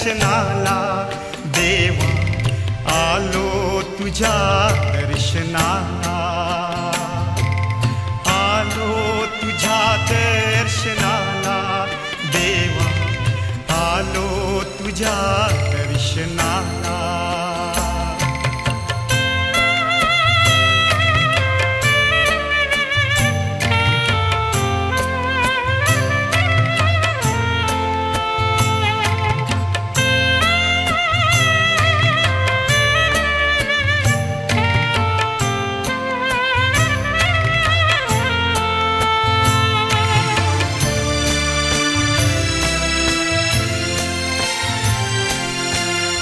दर्शनाला देवा आलो तुझ्या दर्शनाला आलो तुझ्या दर्शनाला देवा आलो तुझ्या दर्शनाला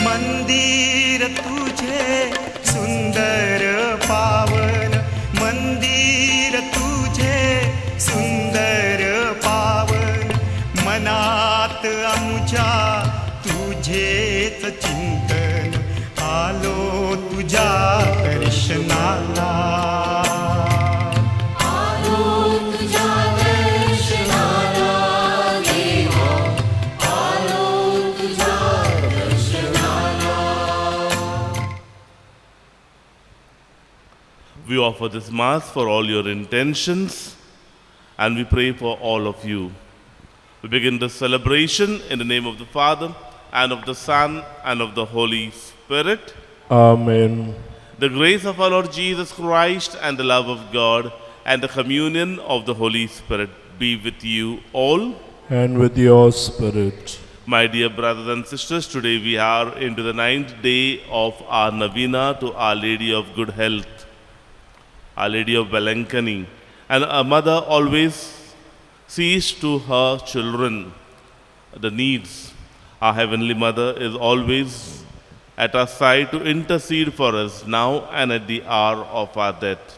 मंदिर तुझे सुंदर पावन मंदिर तुझे सुंदर पावन मनात आमच्या तुझेच चिंतन आलो तुझ्या दर्शनाला We offer this Mass for all your intentions and we pray for all of you. We begin this celebration in the name of the Father and of the Son and of the Holy Spirit. Amen. The grace of our Lord Jesus Christ and the love of God and the communion of the Holy Spirit be with you all. And with your spirit. My dear brothers and sisters, today we are into the 9th day of our Novena to Our Lady of Good Health, Our Lady of Belankani. And a mother always sees to her children the needs. Our Heavenly Mother is always at our side to intercede for us now and at the hour of our death.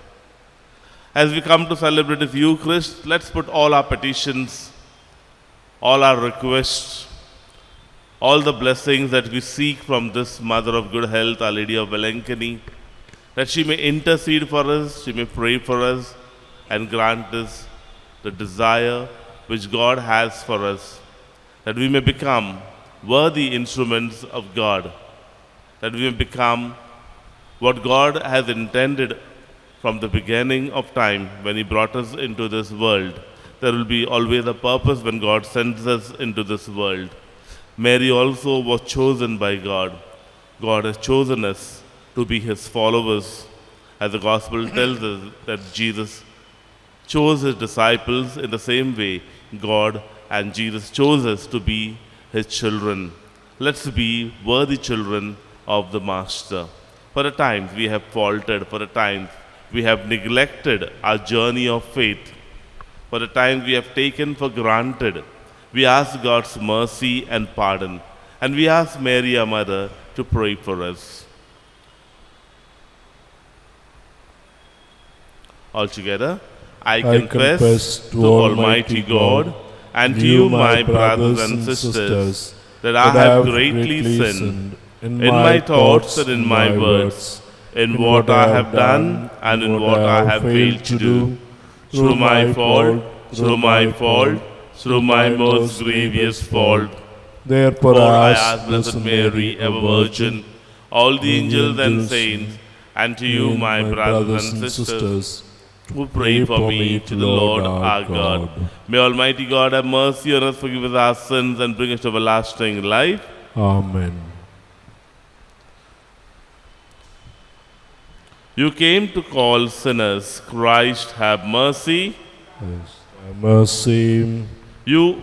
As we come to celebrate this Eucharist, let's put all our petitions, all our requests, all the blessings that we seek from this Mother of Good Health, Our Lady of Belankani, that she may intercede for us, she may pray for us, and grant us the desire which God has for us, that we may become worthy instruments of God, that we may become what God has intended from the beginning of time when He brought us into this world. There will be always a purpose when God sends us into this world. Mary also was chosen by God. God has chosen us to be His followers. As the Gospel tells us that Jesus chose His disciples in the same way, God and Jesus chose us to be His children. Let's be worthy children of the Master. For the times we have faltered, for the times we have neglected our journey of faith, for the times we have taken for granted, we ask God's mercy and pardon, and we ask Mary, our Mother, to pray for us. Altogether, I confess to Almighty God and to you, my brothers and sisters, that I have greatly sinned in my thoughts and in my words, in what I have done and in what I have failed to do, through my fault, through my most grievous fault. Therefore I ask Blessed Mary, ever Virgin, all the angels and saints, and to you, my brothers and sisters, who pray for me to the Lord our God. May Almighty God have mercy on us, forgive us our sins, and bring us to everlasting life. Amen. You came to call sinners. Christ, have mercy. Yes. Have mercy. You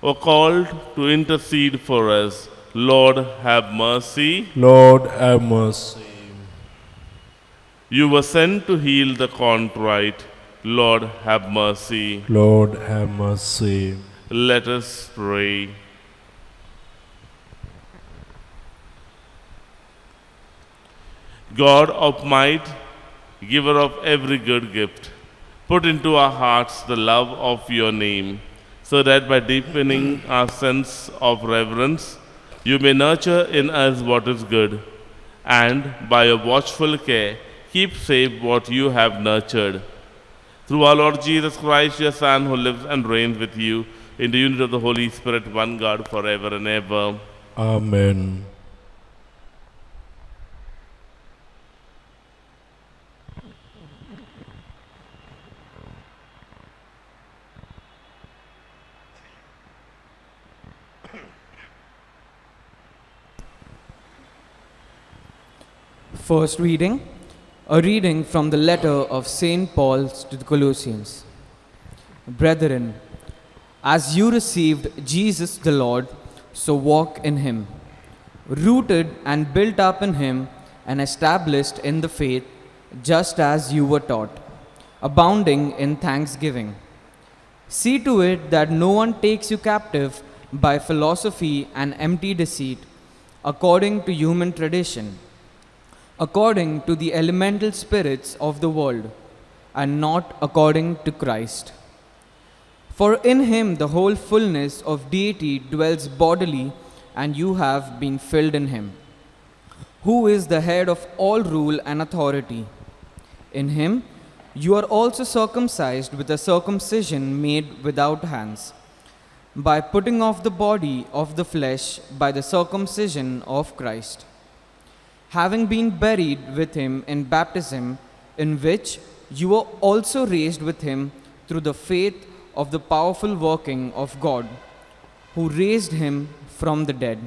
were called to intercede for us. Lord, have mercy. Lord, have mercy. You were sent to heal the contrite. Lord, have mercy. Lord, have mercy. Let us pray. God of might, giver of every good gift, put into our hearts the love of your name, so that by deepening our sense of reverence, you may nurture in us what is good, and by your watchful care, keep safe what you have nurtured. Through our Lord Jesus Christ, your Son, who lives and reigns with you in the unity of the Holy Spirit, one God, forever and ever. Amen. First reading, a reading from the letter of St. Paul to the Colossians. Brethren, as you received Jesus the Lord, so walk in him, rooted and built up in him and established in the faith, just as you were taught, abounding in thanksgiving. See to it that no one takes you captive by philosophy and empty deceit, according to human tradition, according to the elemental spirits of the world, and not according to Christ. For in him the whole fullness of deity dwells bodily, and you have been filled in him, who is the head of all rule and authority. In him you are also circumcised with a circumcision made without hands, by putting off the body of the flesh by the circumcision of Christ, having been buried with him in baptism, in which you were also raised with him through the faith of the powerful working of God, who raised him from the dead.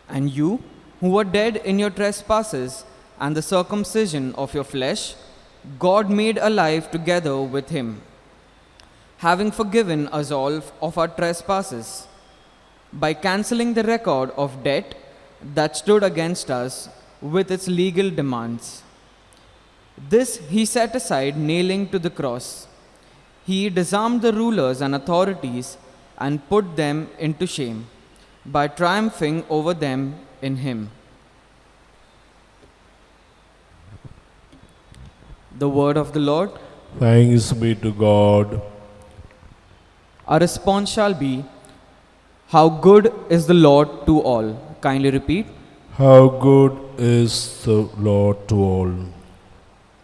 And you, who were dead in your trespasses and the circumcision of your flesh, God made alive together with him, having forgiven us all of our trespasses, by cancelling the record of debt that stood against us with its legal demands. This he set aside, nailing to the cross. He disarmed the rulers and authorities and put them into shame by triumphing over them in him. The word of the Lord. Thanks be to God. Our response shall be, how good is the Lord to all. Kindly repeat. How good is the Lord to all.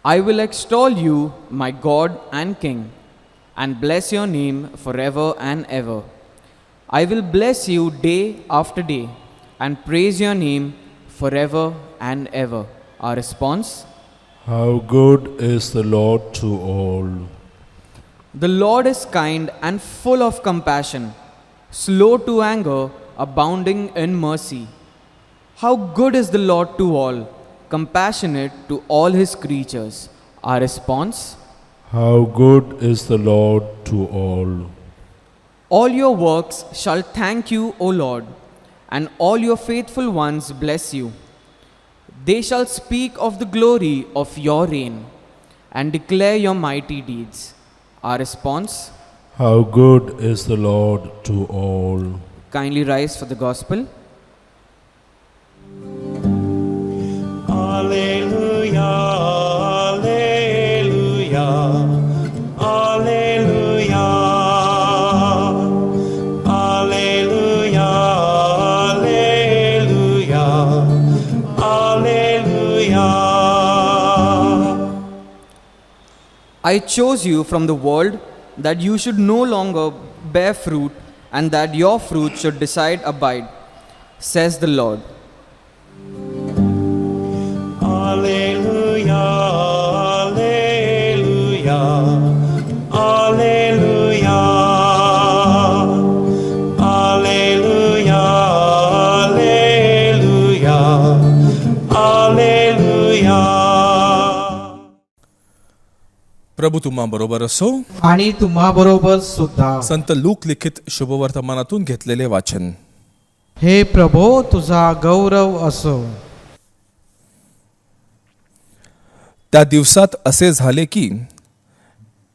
I will extol you, my God and King, and bless your name forever and ever. I will bless you day after day and praise your name forever and ever. Our response. How good is the Lord to all. The Lord is kind and full of compassion, slow to anger, abounding in mercy. How good is the Lord to all, compassionate to all his creatures. Our response. How good is the Lord to all. All your works shall thank you, O Lord, and all your faithful ones bless you. They shall speak of the glory of your reign and declare your mighty deeds. Our response. How good is the Lord to all. Kindly rise for the gospel. Alleluia, alleluia, alleluia, alleluia, alleluia, alleluia. I chose you from the world that you should no longer bear fruit and that your fruit should decide abide, says the Lord. Alleluia, alleluia, alleluia, alleluia, alleluia, alleluia. प्रभू तुम्हा बरोबर असो. आणि तुम्हाबरोबर सुद्धा. संत look लिखित शुभवर्तमानातून घेतलेले वाचन. हे प्रभो, तुझा गौरव असो. त्या दिवसात असे झाले की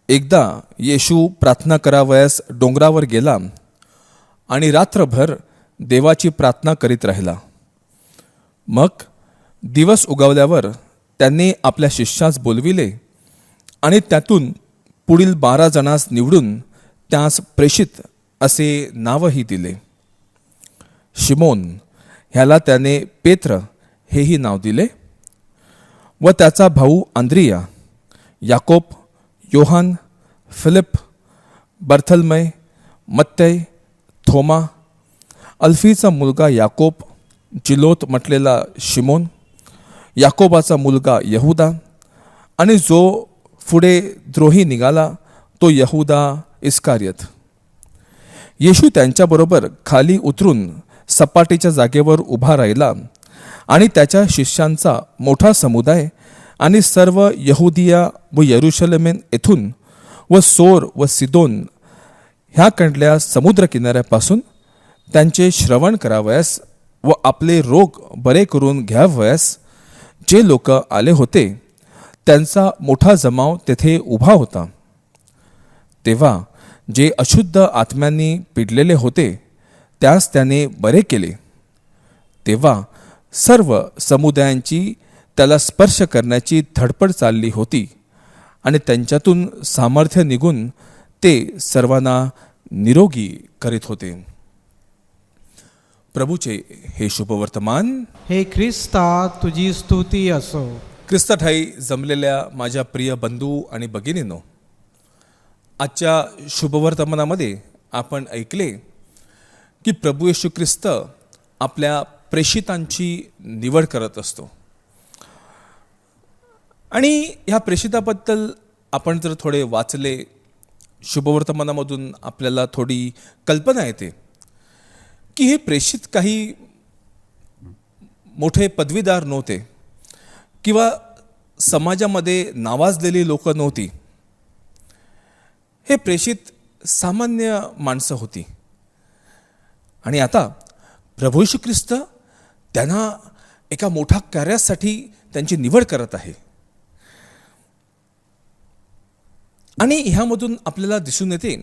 एकदा येशू प्रार्थना करावयास डोंगरावर गेला आणि रात्रभर देवाची प्रार्थना करीत राहिला. मग दिवस उगवल्यावर त्यांनी आपल्या शिष्यास बोलविले आणि त्यातून पुढील 12 जणांस निवडून त्यास प्रेषित असे नावही दिले. शिमोन ह्याला त्याने पेत्र हेही नाव दिले व त्याचा भाऊ अंद्रिया, याकोब, योहान, फिलिप, बर्थलमय, मत्तय, थोमा अल्फीचा मुलगा याकोब, जिलोत म्हटलेला शिमोन, याकोबाचा मुलगा यहुदा, आणि जो पुढे द्रोही निघाला तो यहुदा इस्कारियत. येशू त्यांच्याबरोबर खाली उतरून सपाटीच्या जागेवर उभा राहिला आणि त्याच्या शिष्यांचा मोठा समुदाय आणि सर्व यहुदिया व यरुशलेमेन येथून व सोर व सिदोन ह्याकडल्या समुद्रकिनाऱ्यापासून त्यांचे श्रवण करावयास व आपले रोग बरे करून घ्यावयास जे लोक आले होते त्यांचा मोठा जमाव तेथे उभा होता. तेव्हा जे अशुद्ध आत्म्यांनी पिडलेले होते त्यास त्याने बरे केले. तेव्हा सर्व समुदायांची त्याला स्पर्श करण्याची धडपड चालली होती आणि त्यांच्यातून सामर्थ्य निघून ते सर्वांना निरोगी करीत होते. प्रभूचे हे शुभवर्तमान. हे ख्रिस्ता तुझी स्तुती असो. ख्रिस्ताठाई जमलेल्या माझ्या प्रिय बंधू आणि भगिनींनो, आजच्या शुभवर्तमानामध्ये आपण ऐकले की प्रभू येशू ख्रिस्त आपल्या प्रेषितांची निवड करत असतो. आणि ह्या प्रेषिताबद्दल आपण जर थोडे वाचले, शुभवर्तमानामधून आपल्याला थोडी कल्पना येते की हे प्रेषित काही मोठे पदवीदार नव्हते किंवा समाजामध्ये नावाजलेली लोक नव्हती. हे प्रेषित सामान्य माणसं होती. आणि आता प्रभू येशू ख्रिस्त त्यांना एका मोठ्या कार्यासाठी त्यांची निवड करत आहे. आणि ह्यामधून आपल्याला दिसून येते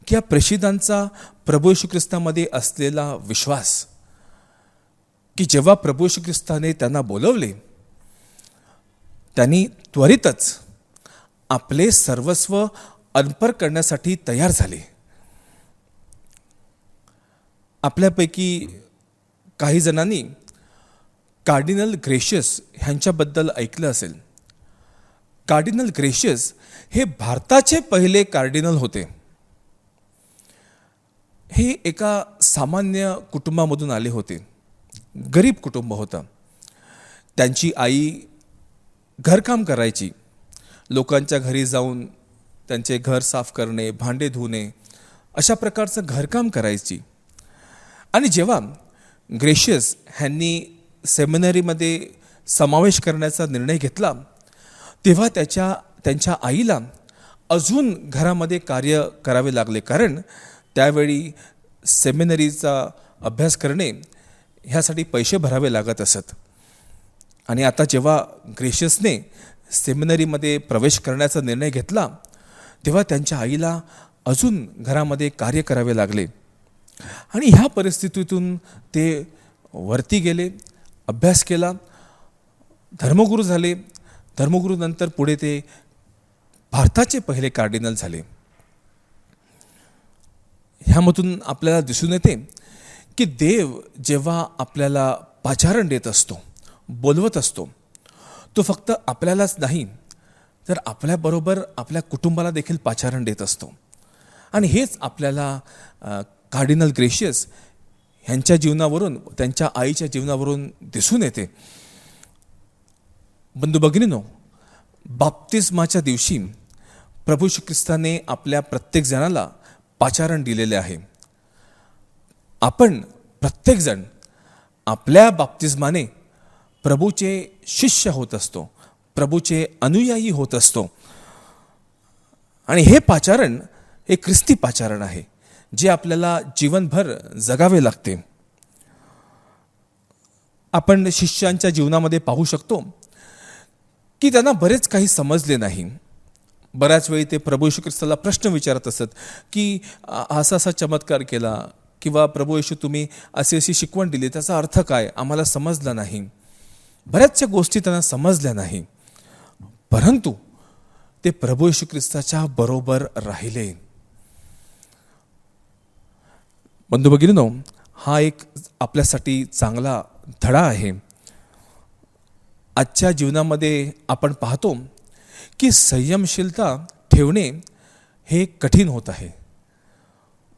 की या प्रेषितांचा प्रभू येशू ख्रिस्तामध्ये असलेला विश्वास, की जेव्हा प्रभू येशू ख्रिस्ताने त्यांना बोलवले त्यांनी त्वरितच आपले सर्वस्व अर्पण करण्यासाठी तयार झाले. आपल्यापैकी काही जणांनी कार्डिनल ग्रेशियस ह्यांच्याबद्दल ऐकलं असेल. कार्डिनल ग्रेशियस हे भारताचे पहिले कार्डिनल होते. हे एका सामान्य कुटुंबामधून आले होते. गरीब कुटुंब होतं. त्यांची आई घरकाम करायची. लोकांच्या घरी जाऊन त्यांचे घर साफ करणे, भांडे धुणे अशा प्रकारचं घरकाम करायची. आणि जेव्हा ग्रेशियस ह्यांनी सेमिनरीमध्ये समावेश करण्याचा निर्णय घेतला तेव्हा त्यांच्या आईला अजून घरामध्ये कार्य करावे लागले, कारण त्यावेळी सेमिनरीचा अभ्यास करणे ह्यासाठी पैसे भरावे लागत असत. आणि आता जेव्हा ग्रेशियसने सेमिनरीमध्ये प्रवेश करण्याचा निर्णय घेतला तेव्हा त्यांच्या आईला अजून घरामध्ये कार्य करावे लागले. आणि ह्या परिस्थितीतून ते वरती गेले, अभ्यास केला, धर्मगुरू झाले. धर्मगुरूनंतर पुढे ते भारताचे पहिले कार्डिनल झाले. ह्यामधून आपल्याला दिसून येते की देव जेव्हा आपल्याला पाचारण देत असतो, बोलवत असतो, तो फक्त आपल्यालाच नाही तर आपल्याबरोबर आपल्या कुटुंबाला देखील पाचारण देत असतो. आणि हेच आपल्याला कार्डिनल ग्रेशियस ह्यांच्या जीवनावरून, त्यांच्या आईच्या जीवनावरून दिसून येते. बंधू भगिनींनो, बाप्तिस्माच्या दिवशी प्रभू श्री ख्रिस्ताने आपल्या प्रत्येक जणाला पाचारण दिलेले आहे. आपण प्रत्येकजण आपल्या बाप्तिस्माने प्रभूचे शिष्य होत असतो, प्रभूचे अनुयायी होत असतो. आणि हे पाचारण हे ख्रिस्ती पाचारण आहे जे आपल्याला जीवनभर जगावे लागते. आपण शिष्यांच्या जीवनामध्ये पाहू शकतो की त्यांना बरेच काही समजले नाही. बऱ्याच वेळी ते प्रभू येशू ख्रिस्ताला प्रश्न विचारत असत की असा असा चमत्कार केला किंवा प्रभू येशू तुम्ही अशी अशी शिकवण दिली, त्याचा अर्थ काय आम्हाला समजला नाही. बऱ्याचशा गोष्टी त्यांना समजल्या नाही, परंतु ते प्रभू येशू ख्रिस्ताच्या बरोबर राहिले. बंधू भगिनींनो, हा एक आपल्यासाठी चांगला धडा आहे. आजच्या जीवनामध्ये आपण पाहतो की संयमशीलता ठेवणे हे कठीण होत आहे.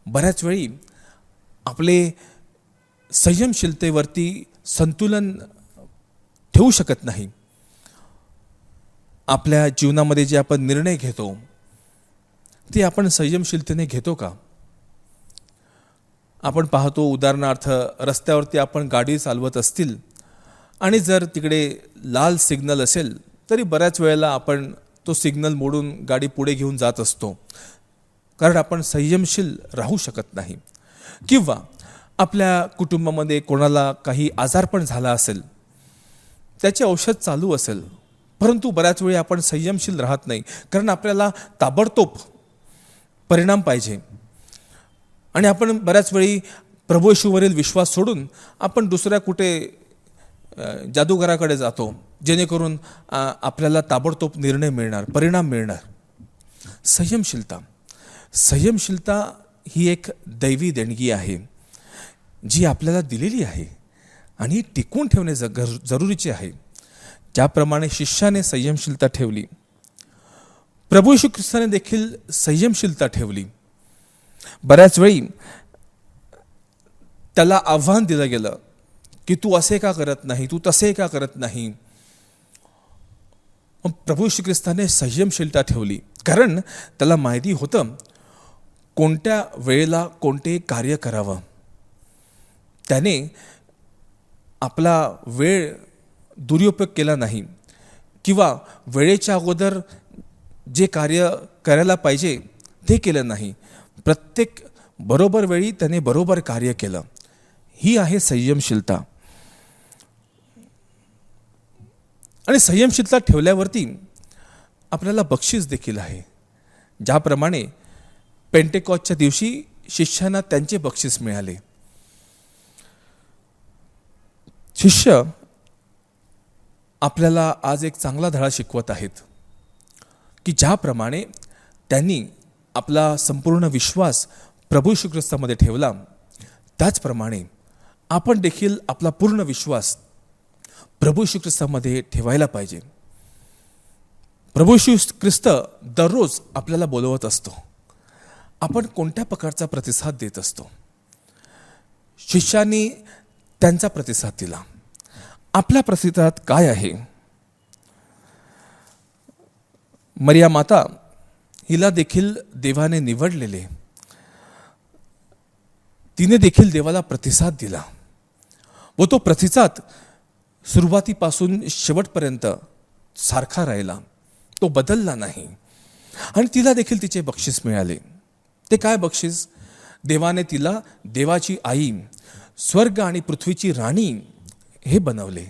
बऱ्याच वेळी आपले संयमशीलतेवरती संतुलन ठेवू शकत नाही. आपल्या जीवनामध्ये जे आपण निर्णय घेतो ते आपण संयमशीलतेने घेतो का? आपण पाहतो, उदाहरणार्थ रस्त्यावरती आपण गाडी चालवत असतील आणि जर तिकडे लाल सिग्नल असेल तरी बऱ्याच वेळेला आपण तो सिग्नल मोडून गाडी पुढे घेऊन जात असतो, कारण आपण संयमशील राहू शकत नाही. किंवा आपल्या कुटुंबामध्ये कोणाला काही आजारपण झाला असेल, त्याचे औषध चालू असेल, परंतु बऱ्याच वेळी आपण संयमशील राहत नाही, कारण आपल्याला ताबडतोब परिणाम पाहिजे. आणि आपण बऱ्याच वेळी प्रभू येशूवरील विश्वास सोडून आपण दुसऱ्या कुठे जादूगाराकडे जातो, जेणेकरून आपल्याला ताबडतोब निर्णय मिळणार, परिणाम मिळणार. संयमशीलता ही एक दैवी देणगी आहे जी आपल्याला दिलेली आहे आणि टिकवून ठेवणे जरुरीचे आहे. ज्याप्रमाणे शिष्याने संयमशीलता ठेवली, प्रभू येशू ख्रिस्ताने देखील संयमशीलता ठेवली. बऱ्याच वेळी त्याला आव्हान दिलं गेलं की तू असे का करत नाही, तू तसे का करत नाही. प्रभू येशू ख्रिस्ताने संयमशीलता ठेवली, कारण त्याला माहिती होतं कोणत्या वेळेला कोणते कार्य करावं. त्याने आपला वेळ दुरुपयोग केला नाही किंवा वेळेच्या अगोदर जे कार्य करायला पाहिजे ते केलं नाही. प्रत्येक बरोबर वेळी त्याने बरोबर कार्य केलं. ही आहे संयमशीलता. आणि संयमशीलता ठेवल्यावरती आपल्याला बक्षीस देखील आहे. ज्याप्रमाणे पेंटेकॉस्टच्या दिवशी शिष्यांना त्यांचे बक्षीस मिळाले. शिष्य आपल्याला आज एक चांगला धडा शिकवत आहेत की ज्याप्रमाणे त्यांनी आपला संपूर्ण विश्वास प्रभू येशू ख्रिस्तामध्ये ठेवला, त्याचप्रमाणे आपण देखील आपला पूर्ण विश्वास प्रभू येशू ख्रिस्तामध्ये ठेवायला पाहिजे. प्रभू येशू ख्रिस्त दररोज आपल्याला बोलवत असतो. आपण कोणत्या प्रकारचा प्रतिसाद देत असतो? शिष्यांनी त्यांचा प्रतिसाद दिला. आपला प्रतिसाद काय आहे? मरिया माता हिला देखील देवाने निवडलेले, तिने देखील देवाला प्रतिसाद दिला व तो प्रतिसाद सुरुवातीपासून शेवटपर्यंत सारखा राहिला, तो बदलला नाही. आणि तिला देखील तिचे बक्षीस मिळाले. ते काय बक्षीस? देवाने तिला देवाची आई, स्वर्ग आणि पृथ्वीची राणी हे बनवले.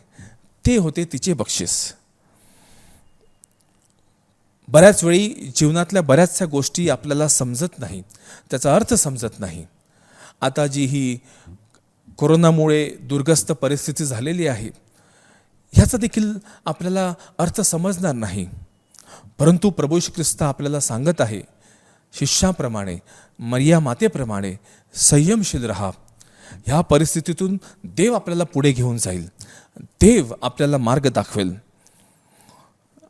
ते होते तिचे बक्षीस. बऱ्याच वेळी जीवनातल्या बऱ्याचशा गोष्टी आपल्याला समजत नाही, त्याचा अर्थ समजत नाही. आता जी ही कोरोनामुळे दुर्गस्त परिस्थिती झालेली आहे, ह्याचा देखील आपल्याला अर्थ समजणार नाही. परंतु प्रभू येशू ख्रिस्त आपल्याला सांगत आहे, शिष्याप्रमाणे, मरिया मातेप्रमाणे संयमशील राहा. ह्या परिस्थितीतून देव आपल्याला पुढे घेऊन जाईल, देव आपल्याला मार्ग दाखवेल.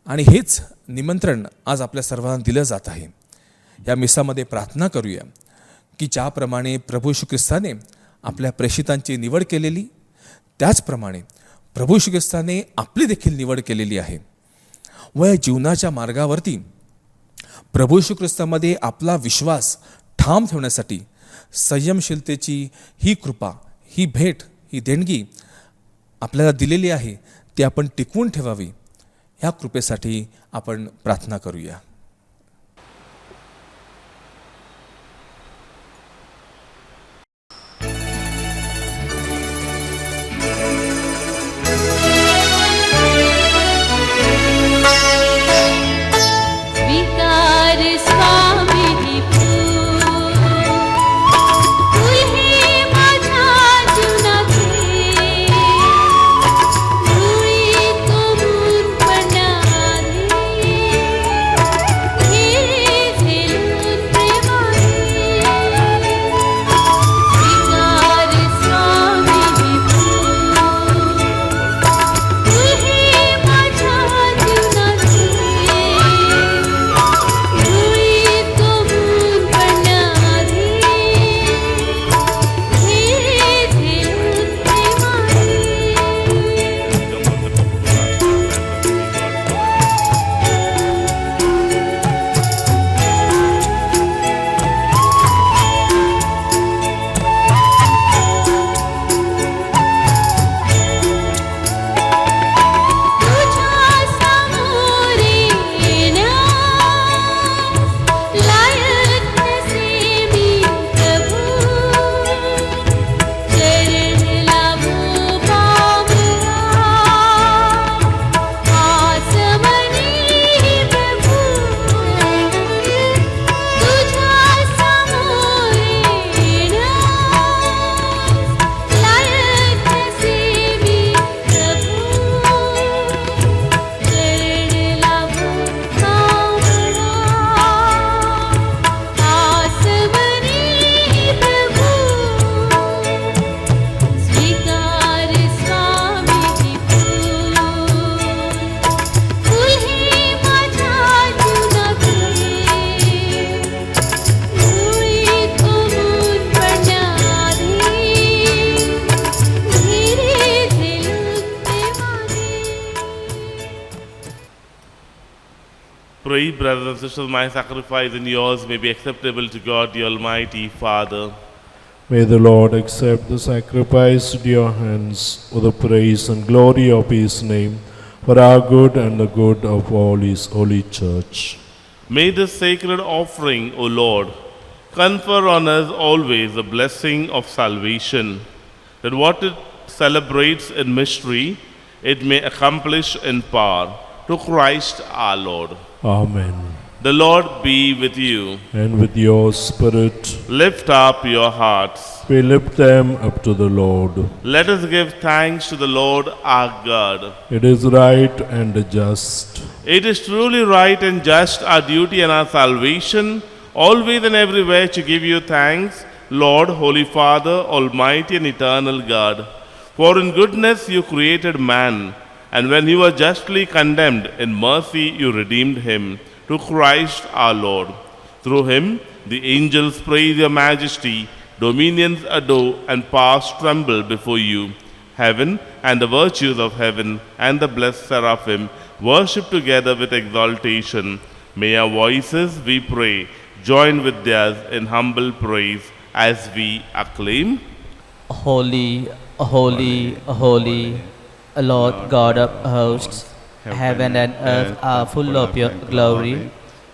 आणि हेच निमंत्रण आज आपल्या सर्वांना दिलं जात आहे. या मिसामध्ये प्रार्थना करूया की ज्याप्रमाणे प्रभू येशू ख्रिस्ताने आपल्या प्रेषितांची निवड केलेली, त्याचप्रमाणे प्रभू येशू ख्रिस्ताने आपली देखील निवड केलेली आहे. व या जीवनाच्या मार्गावरती प्रभू येशू ख्रिस्तामध्ये आपला विश्वास ठाम ठेवण्यासाठी संयमशीलतेची ही कृपा, ही भेट, ही देणगी आपल्याला दिलेली आहे, ती आपण टिकवून ठेवावी. ह्या कृपेसाठी आपण प्रार्थना करूया. स्वीकार स्वामी ही फूल, फूल हे माझ्या जीवनाचे, मुळी कोमलपणाने pray, brothers and sisters, my sacrifice and yours may be acceptable to God, the Almighty Father. May the Lord accept the sacrifice at your hands for the praise and glory of his name, for our good and the good of all his holy church. May this sacred offering, O Lord, confer on us always the blessing of salvation, that what it celebrates in mystery, it may accomplish in power, to Christ our Lord. Amen. The Lord be with you. And with your spirit, Lift up your hearts. we lift them up to the Lord. Let us give thanks to the Lord our God. It is right and just. It is truly right and just, our duty and our salvation, always and everywhere to give you thanks, Lord, Holy Father, Almighty and Eternal God. For in goodness you created man, and when he was justly condemned, in mercy you redeemed him, to Christ our Lord. Through him the angels praise your majesty, dominions adore, and powers tremble before you. Heaven and the virtues of heaven and the blessed seraphim worship together with exaltation. May our voices, we pray, join with theirs in humble praise as we acclaim. Holy, holy, holy, Lord God of hosts, heaven and earth are full of your glory.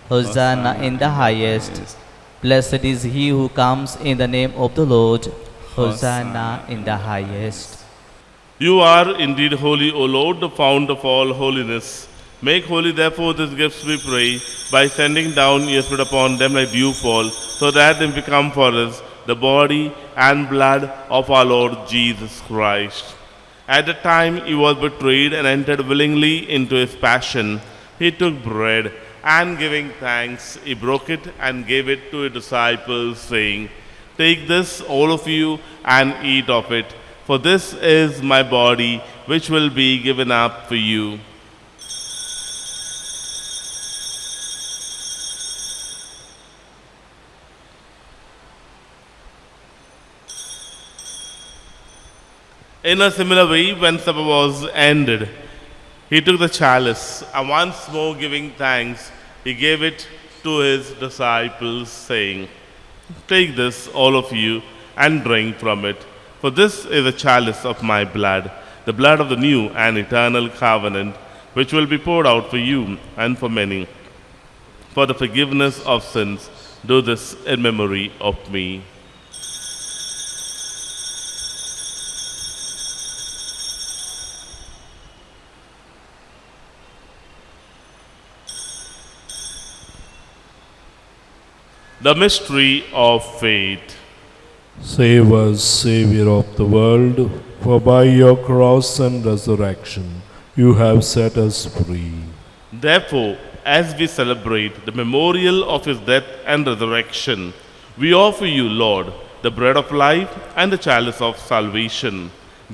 Hosanna in the highest. Blessed is he who comes in the name of the Lord. Hosanna in the highest. You are indeed holy, O Lord, the fount of all holiness. Make holy, therefore, these gifts, we pray, by sending down your Spirit upon them like dewfall, so that they become for us the body and blood of our Lord Jesus Christ. At the time he was betrayed and entered willingly into his passion, he took bread, and giving thanks, he broke it and gave it to his disciples, saying, "Take this, all of you, and eat of it, for this is my body, which will be given up for you." In a similar way, when supper was ended, he took the chalice, and once more giving thanks, he gave it to his disciples, saying, "Take this, all of you, and drink from it, for this is the chalice of my blood, the blood of the new and eternal covenant, which will be poured out for you and for many, for the forgiveness of sins. Do this in memory of me." The mystery of faith. Save us, Savior of the world, for by your cross and resurrection you have set us free. Therefore, as we celebrate the memorial of his death and resurrection, we offer you, Lord, the bread of life and the chalice of salvation,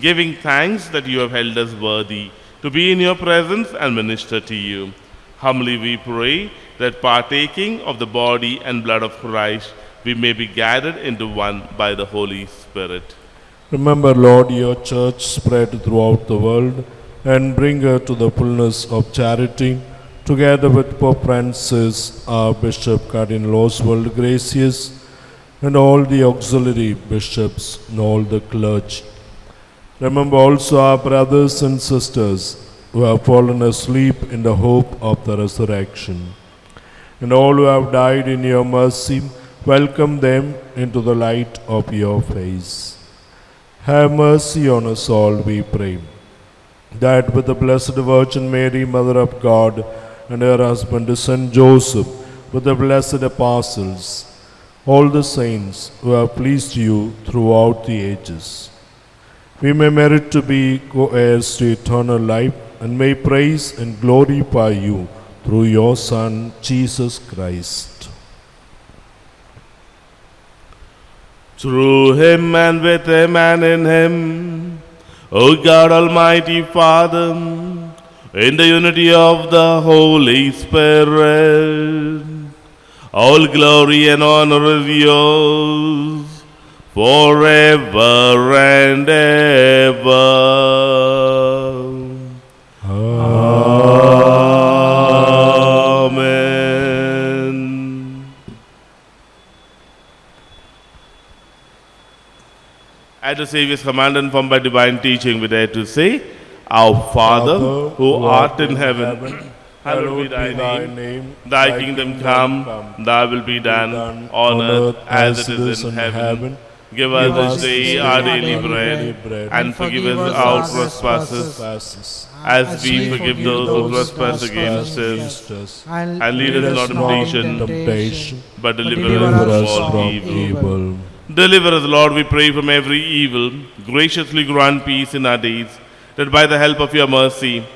giving thanks that you have held us worthy to be in your presence and minister to you. Humbly we pray that partaking of the body and blood of Christ, we may be gathered into one by the Holy Spirit. Remember, Lord, your church spread throughout the world and bring her to the fullness of charity, together with Pope Francis, our Bishop Cardinal Oswald Gracious, and all the auxiliary bishops and all the clergy. Remember also our brothers and sisters who have fallen asleep in the hope of the resurrection. And all who have died in your mercy, welcome them into the light of your face. Have mercy on us all, we pray, that with the Blessed Virgin Mary, Mother of God, and her husband Saint Joseph, with the blessed apostles, all the saints who have pleased you throughout the ages, we may merit to be co-heirs to eternal life, and may praise and glorify you through your Son, Jesus Christ. Through him and with him and in him, O God Almighty Father, in the unity of the Holy Spirit, all glory and honor is yours forever and ever. Amen. At the Saviour's command and formed by divine teaching, we dare to say, Our Father, who art in heaven, hallowed be thy name. Thy kingdom come, thy will be done on earth as it is in heaven. Give us this day our daily bread, and forgive us our trespasses, as we forgive those who trespass against us. And lead us not into temptation, but deliver us from all evil. Deliver us, Lord, we pray, from every evil. Graciously grant peace in our days, that by the help of your mercy,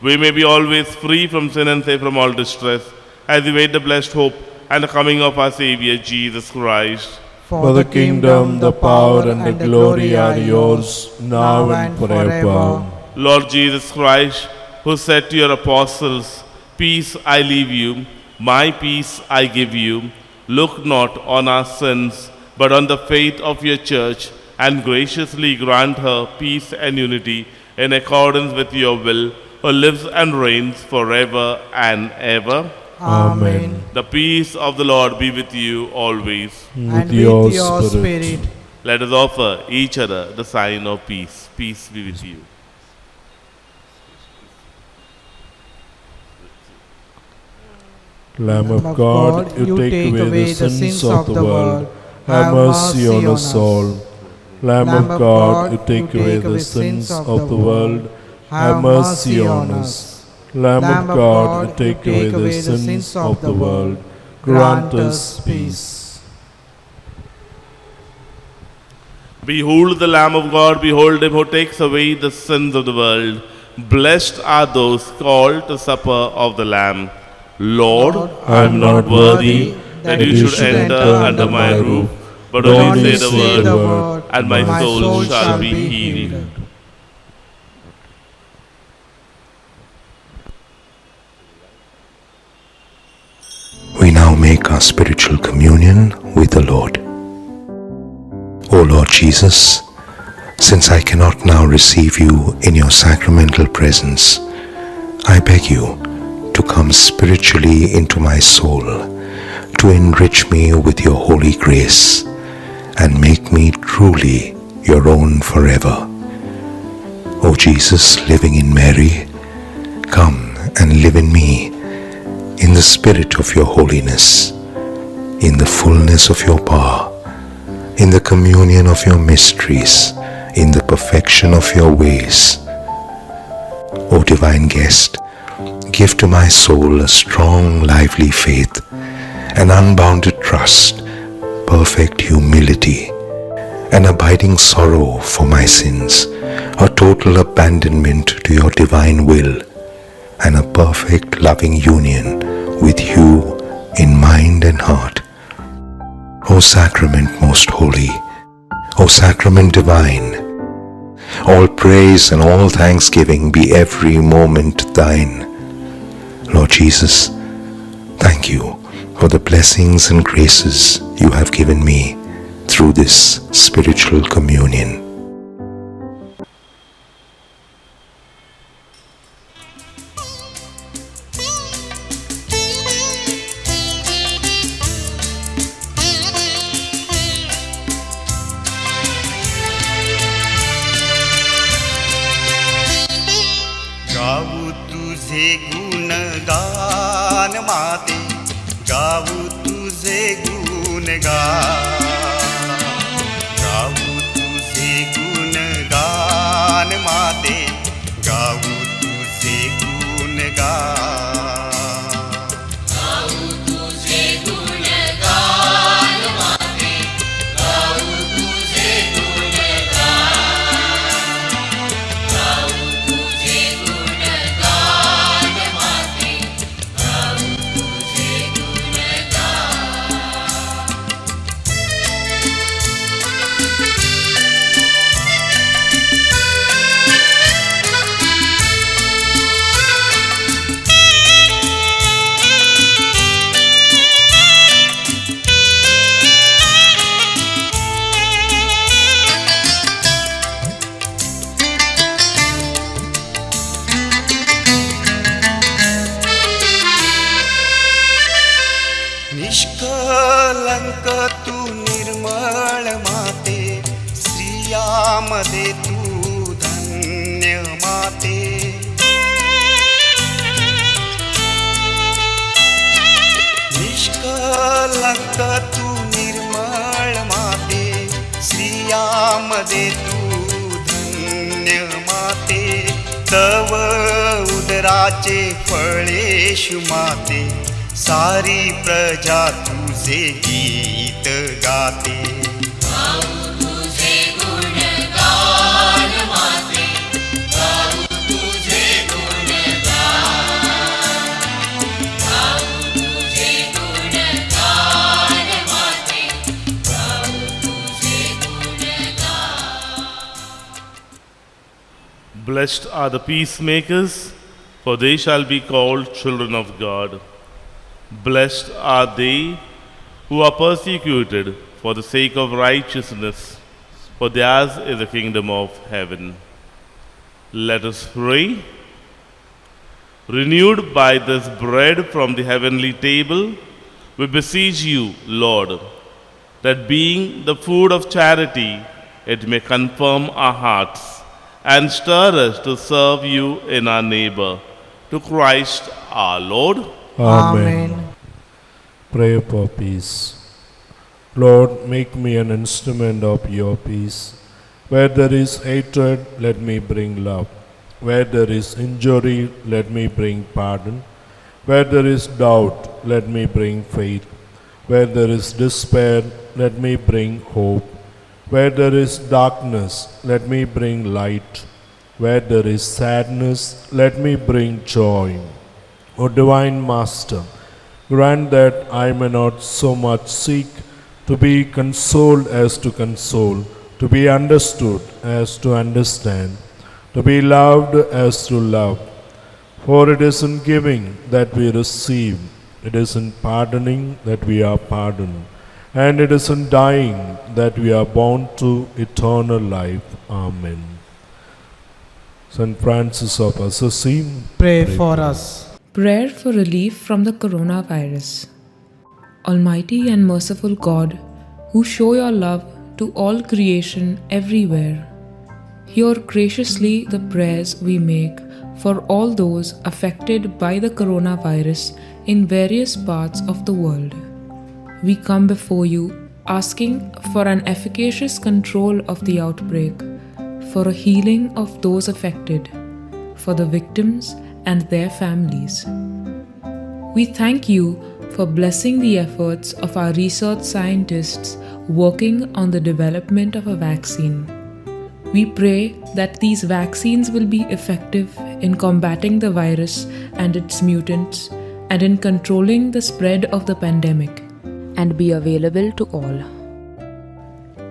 we may be always free from sin and safe from all distress, as we wait the blessed hope and the coming of our Saviour, Jesus Christ. For the kingdom, the power, and the glory are yours, now and forever. Lord Jesus Christ, who said to your apostles, Peace I leave you, my peace I give you, look not on our sins, but on the faith of your church, and graciously grant her peace and unity in accordance with your will, who lives and reigns forever and ever. Amen. The peace of the Lord be with you always. And With with your your spirit. spirit. Let us offer each other the sign of peace. Peace be with you. Lamb of God, you take away the sins of the world. Have mercy on us all. Lamb of God, you take away the sins of the world. Have mercy on us. Lamb of God, you take away the sins of the world. Grant us peace. Behold the Lamb of God, behold him who takes away the sins of the world. Blessed are those called to supper of the Lamb. Lord, I am not worthy that you should enter under my roof, but only say the word, and my soul shall be healed. We now make our spiritual communion with the Lord. O Lord Jesus, since I cannot now receive you in your sacramental presence, I beg you to come spiritually into my soul, to enrich me with your holy grace, and make me truly your own forever. O Jesus, living in Mary, come and live in me, in the spirit of your holiness, in the fullness of your power, in the communion of your mysteries, in the perfection of your ways. O divine guest, give to my soul a strong, lively faith, an unbounded trust, perfect humility, an abiding sorrow for my sins, a total abandonment to your divine will, and a perfect loving union with you in mind and heart. O sacrament most holy, O sacrament divine, all praise and all thanksgiving be every moment thine. Lord Jesus, thank you for the blessings and graces you have given me through this spiritual communion. गाऊ तुझे गुणगान माते, गाऊ तुझे गुणगान, गाऊ तुझे गुणगान माते, गाऊ तुझे गुणगान. निष्कलंक तू निर्मळ माते, स्त्रिया सियामध्ये तू धन्य माते निष्कलंक तू निर्मळ माते स्त्रियामध्ये तू धन्य माते तव उदराचे फळेशु माते सारी प्रजा तुझे गीत गाते Blessed are the peacemakers, for they shall be called children of God. Blessed are they who are persecuted for the sake of righteousness, for theirs is the kingdom of heaven. Let us pray. Renewed by this bread from the heavenly table, we beseech you, Lord, that being the food of charity, it may confirm our hearts and stir us to serve you in our neighbor. To Christ our Lord. Amen. Pray for peace. Lord, make me an instrument of your peace. Where there is hatred, let me bring love. Where there is injury, let me bring pardon. Where there is doubt, let me bring faith. Where there is despair, let me bring hope. Where there is darkness, let me bring light. Where there is sadness, let me bring joy. O Divine Master, grant that I may not so much seek to be consoled as to console, to be understood as to understand, to be loved as to love. For it is in giving that we receive, it is in pardoning that we are pardoned, and it is in dying that we are born to eternal life. Amen. Saint Francis of Assisi, Pray for us. Prayer for relief from the coronavirus. Almighty and merciful God, who show your love to all creation everywhere, hear graciously the prayers we make for all those affected by the coronavirus in various parts of the world. We come before you asking for an efficacious control of the outbreak, for a healing of those affected, for the victims and their families. We thank you for blessing the efforts of our research scientists working on the development of a vaccine. We pray that these vaccines will be effective in combating the virus and its mutants and in controlling the spread of the pandemic and be available to all.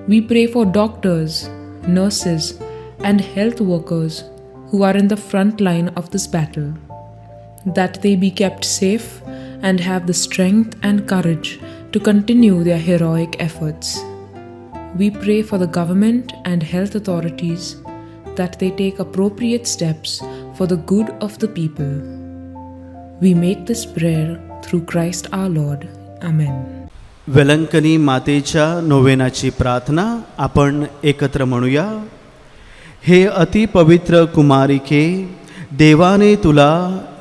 We pray for doctors, nurses, and health workers who are in the front line of this battle, that they be kept safe and have the strength and courage to continue their heroic efforts. We pray for the government and health authorities that they take appropriate steps for the good of the people. We make this prayer through Christ our Lord. Amen. Velankanni मातेच्या नोवेनाची प्रार्थना आपण एकत्र म्हणूया. हे अतिपवित्र कुमारिके, देवाने तुला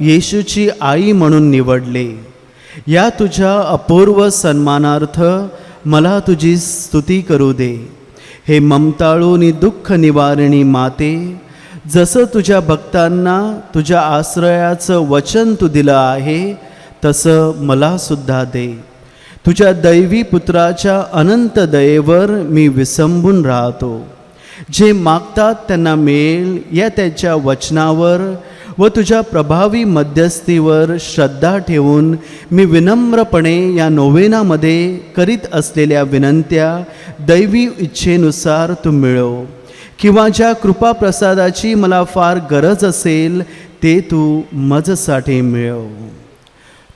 येशूची आई म्हणून निवडले. या तुझ्या अपूर्व सन्मानार्थ मला तुझी स्तुती करू दे. हे ममताळू नि दुःख निवारणी माते, जसं तुझ्या भक्तांना तुझ्या आश्रयाचं वचन तू दिलं आहे, तसं मला सुद्धा दे. तुझ्या दैवी पुत्राच्या अनंत दयेवर मी विसंबून राहतो. जे मागतात त्यांना मिळेल या त्याच्या वचनावर व तुझ्या प्रभावी मध्यस्थीवर श्रद्धा ठेवून मी विनम्रपणे या नोवेनामध्ये करीत असलेल्या विनंत्या दैवी इच्छेनुसार तू मिळव, किंवा ज्या कृपाप्रसादाची मला फार गरज असेल ते तू मजसाठी मिळव.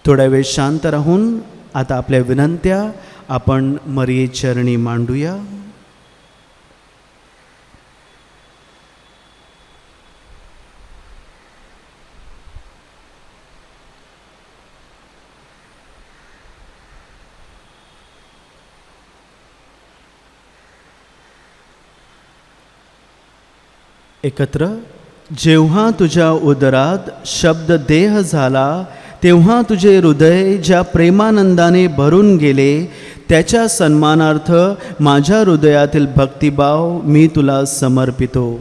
थोडा वेळ शांत राहून आता आपल्या विनंत्या आपण मरिये चरणी मांडूया. एकत्र. जेव्हा तुझ्या उदरात शब्द देह झाला तेव्हा तुझे हृदय ज्या प्रेमानंदाने भरून गेले त्याच्या सन्मानार्थ माझ्या हृदयातील भक्तिभाव मी तुला समर्पितो.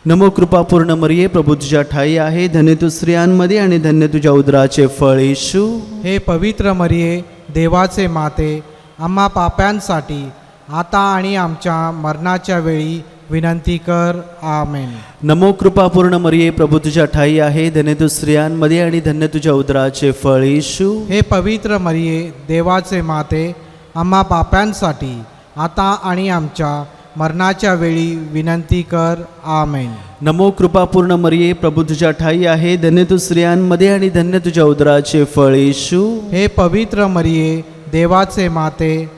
नमो कृपापूर्ण मरिये, प्रभू तुझ्या ठाई आहे, धन्य तू स्त्रियांमध्ये आणि धन्य तुझ्या उदराचे फळ येशू. हे पवित्र मरिये, देवाचे माते, आम्हा पाप्यांसाठी आता आणि आमच्या मरणाच्या वेळी विनंती कर. आमेन. नमो कृपापूर्ण मरिये, प्रभू तुझ्या ठाई आहे, धन्य तू स्त्रियांमध्ये आणि धन्य तुझ्या उदराचे फळ येशू. हे पवित्र मरिये, देवाचे माते, आम्हा पाप्यांसाठी आता आणि आमच्या मरणाच्या वेळी विनंती कर. आमेन. नमो कृपापूर्ण मरिये, प्रभू तुझ्या ठाई आहे, धन्य तू स्त्रियांमध्ये आणि धन्य तुझ्या उदराचे फळ येशू. हे पवित्र मरिये, देवाचे माते,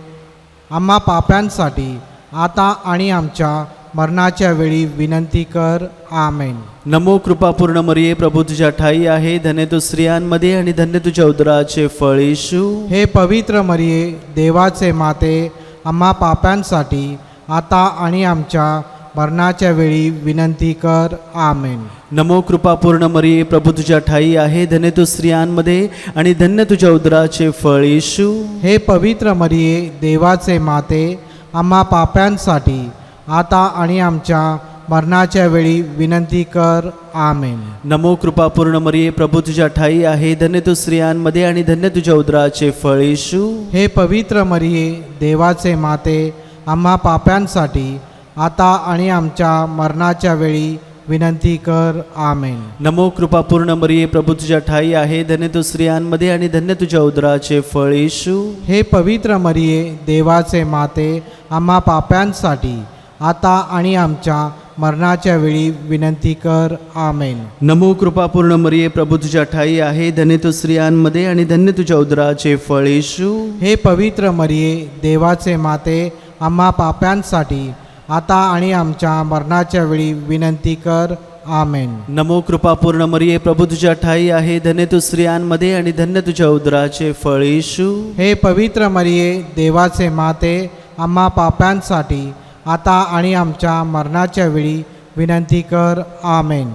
आम्हा पाप्यांसाठी आता आणि आमच्या मरणाच्या वेळी विनंती कर. आमेन. नमो कृपापूर्ण मरिये, प्रभू तुझ्या ठाई आहे, धन्य तू स्त्रियांमध्ये आणि धन्य तुझ्या उदराचे फळ येशू. हे पवित्र मरिये, देवाचे माते, आम्हा पाप्यांसाठी आता आणि आमच्या मरणाच्या वेळी विनंती कर. आमेन. नमो कृपापूर्ण मरिये, प्रभू तुझ्या ठाई आहे, धन्य तू स्त्रियांमध्ये आणि धन्य तुझ्या उदराचे फळ येशू. हे पवित्र मरिये, देवाचे माते, आम्हा पाप्यांसाठी आता आणि आमच्या मरणाच्या वेळी विनंती कर. आमेन. नमो कृपापूर्ण मरिये, प्रभू तुझ्या ठाई आहे, धन्य तू स्त्रियांमध्ये आणि धन्य तुझ्या उदराचे फळ येशू. हे पवित्र मरिये, देवाचे माते, आम्हा पाप्यांसाठी आता आणि आमच्या मरणाच्या वेळी विनंती कर. आमेन. नमो कृपापूर्ण मरिये, प्रभू तुझ्या ठाई आहे, धन्य तू स्त्रियांमध्ये आणि धन्य तुझ्या उदराचे फळ येशू. हे पवित्र मरिये, देवाचे माते, आम्हा पाप्यांसाठी आता आणि आमच्या मरणाच्या वेळी विनंती कर. आमेन. नमो कृपापूर्ण मरिये, प्रभू तुझ्या ठाई आहे, धन्य तू स्त्रियांमध्ये आणि धन्य तुझ्या उदराचे फळ येशू. हे पवित्र मरिये, देवाचे माते, आम्हा पाप्यांसाठी आता आणि आमच्या मरणाच्या वेळी विनंती कर. आमेन. नमो कृपापूर्ण मरिये, प्रभू तुझ्या ठाई आहे, धन्य तू स्त्रियांमध्ये आणि धन्य तुझ्या उदराचे फळ येशू. हे पवित्र मरिये, देवाचे माते, आम्हा पाप्यांसाठी आता आणि आमच्या मरणाच्या वेळी विनंती कर. आमेन.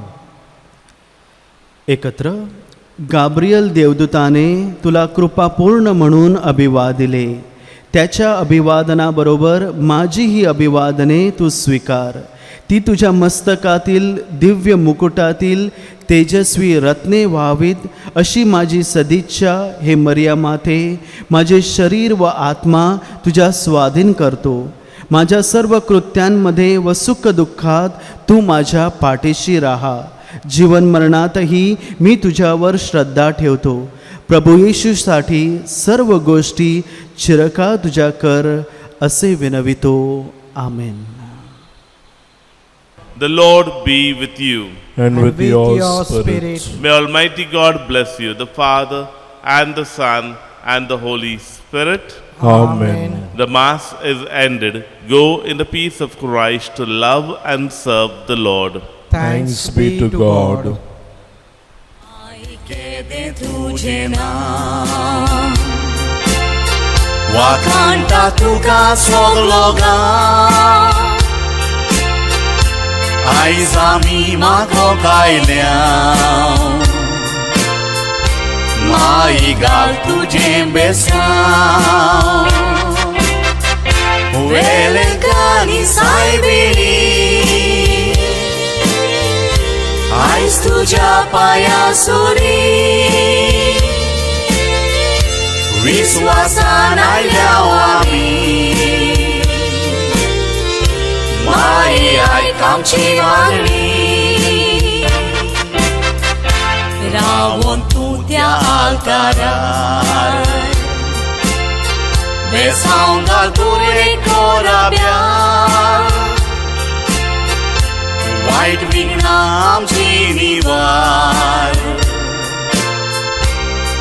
एकत्र. गाब्रियल देवदूताने तुला कृपापूर्ण म्हणून अभिवादिले. त्याच्या अभिवादनाबरोबर माझीही अभिवादने तू स्वीकार. ती तुझ्या मस्तकातील दिव्य मुकुटातील तेजस्वी रत्ने व्हावीत अशी माझी सदिच्छा. हे मरिया माते, माझे शरीर व आत्मा तुझ्या स्वाधीन करतो. माझ्या सर्व कृत्यांमध्ये व सुखदुःखात तू माझ्या पाठीशी राहा. जीवन मरणातही मी तुझ्यावर श्रद्धा ठेवतो. प्रभू येशूसाठी सर्व गोष्टी चिरकाळ तुझ्या कर असे विनवितो. आमेन. The Lord be with you. And with your spirit. May Almighty God bless you, the Father and the Son and the Holy Spirit. Amen. The Mass is ended. Go in the peace of Christ to love and serve the Lord. Thanks be to God. तुझे नाम वाखाणटा तुका सगलोगा. आयज आमी मागो कायल्या माई घाल तुझे बेसांव. वेलकानी सायबेली आयज तुझ्या पाया सोरी. विश्वासान आयल्या आमी माई आयक आमची मागणी. रावून तूं त्या आल्तारार बेसांव घाल तुरे कोराब्या. वायट विघ्नां आमची निवार.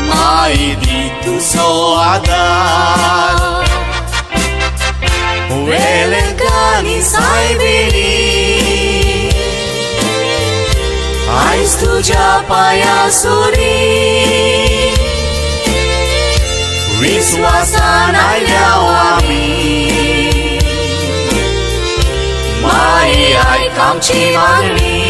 माई दी तुजो आदार. वेलकानी सायबेली आयज तुझ्या पाया सोरी. विश्वासान आयल्या आमी माई आयक आमची मागणी